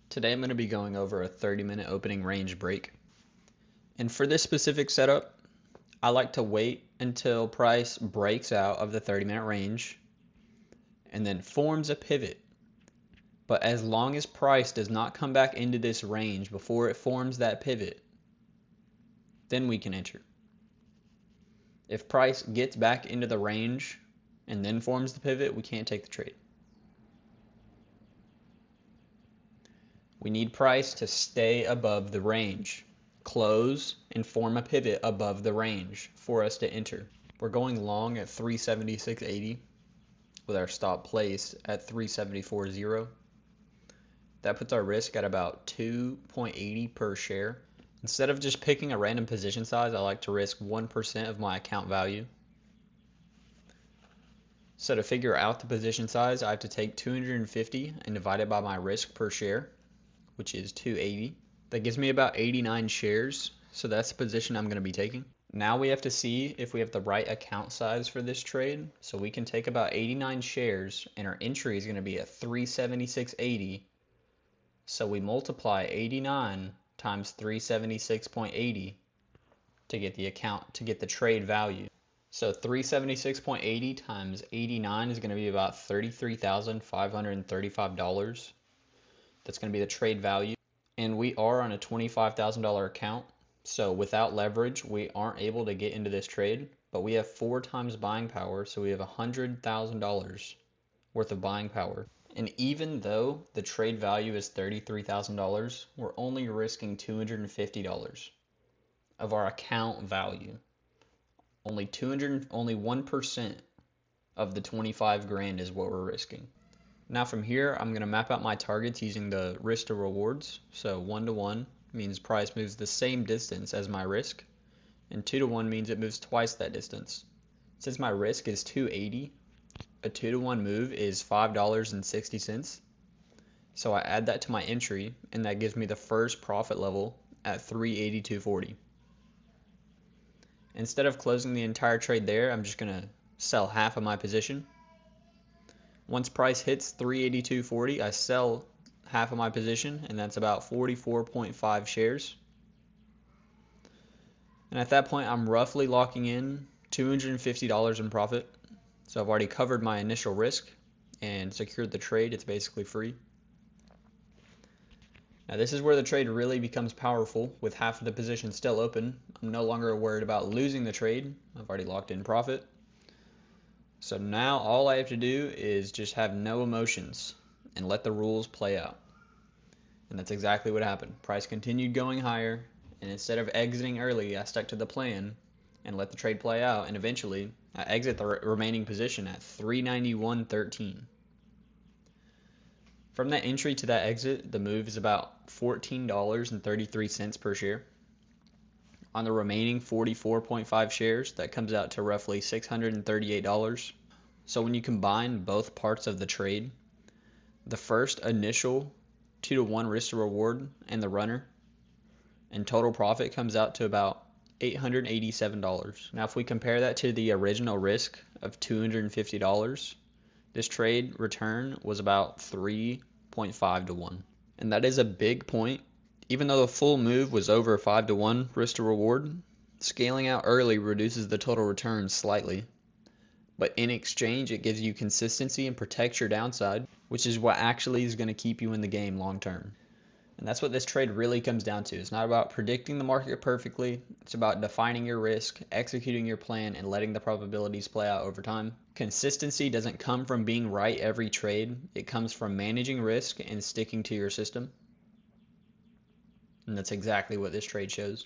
Today I'm going to be going over a 30-minute opening range break. And for this specific setup, I like to wait until price breaks out of the 30-minute range and then forms a pivot. But as long as price does not come back into this range before it forms that pivot, then we can enter. If price gets back into the range and then forms the pivot, we can't take the trade. We need price to stay above the range, close, and form a pivot above the range for us to enter. We're going long at 376.80 with our stop place at 374.0. That puts our risk at about 2.80 per share. Instead of just picking a random position size, I like to risk 1% of my account value. So to figure out the position size, I have to take 250 and divide it by my risk per share, which is 280. That gives me about 89 shares, so that's the position I'm going to be taking. Now we have to see if we have the right account size for this trade. So we can take about 89 shares, and our entry is going to be at 376.80. So we multiply 89 times 376.80 to get the trade value. So 376.80 times 89 is going to be about $33,535. That's going to be the trade value. And we are on a $25,000 account. So without leverage, we aren't able to get into this trade, but we have 4 times buying power. So we have $100,000 worth of buying power. And even though the trade value is $33,000, we're only risking $250 of our account value. Only 1% of the 25 grand is what we're risking. Now from here, I'm going to map out my targets using the risk to rewards. So 1 to 1 means price moves the same distance as my risk, and 2 to 1 means it moves twice that distance. Since my risk is 280, a 2 to 1 move is $5.60. So I add that to my entry, and that gives me the first profit level at 382.40. Instead of closing the entire trade there, I'm just going to sell half of my position. Once price hits 382.40, I sell half of my position, and that's about 44.5 shares. And at that point, I'm roughly locking in $250 in profit. So I've already covered my initial risk and secured the trade. It's basically free. Now this is where the trade really becomes powerful. With half of the position still open, I'm no longer worried about losing the trade. I've already locked in profit. So now all I have to do is just have no emotions and let the rules play out. And that's exactly what happened. Price continued going higher, and instead of exiting early, I stuck to the plan and let the trade play out, and eventually I exit the remaining position at 391.13. From that entry to that exit, the move is about $14.33 per share. On the remaining 44.5 shares, that comes out to roughly $638. So when you combine both parts of the trade, the first initial 2 to 1 risk to reward and the runner, and total profit comes out to about $887. Now if we compare that to the original risk of $250, this trade return was about 3.5 to 1. And that is a big point. Even though the full move was over 5 to 1 risk to reward, scaling out early reduces the total return slightly. But in exchange, it gives you consistency and protects your downside, which is what actually is going to keep you in the game long term. And that's what this trade really comes down to. It's not about predicting the market perfectly. It's about defining your risk, executing your plan, and letting the probabilities play out over time. Consistency doesn't come from being right every trade. It comes from managing risk and sticking to your system. And that's exactly what this trade shows.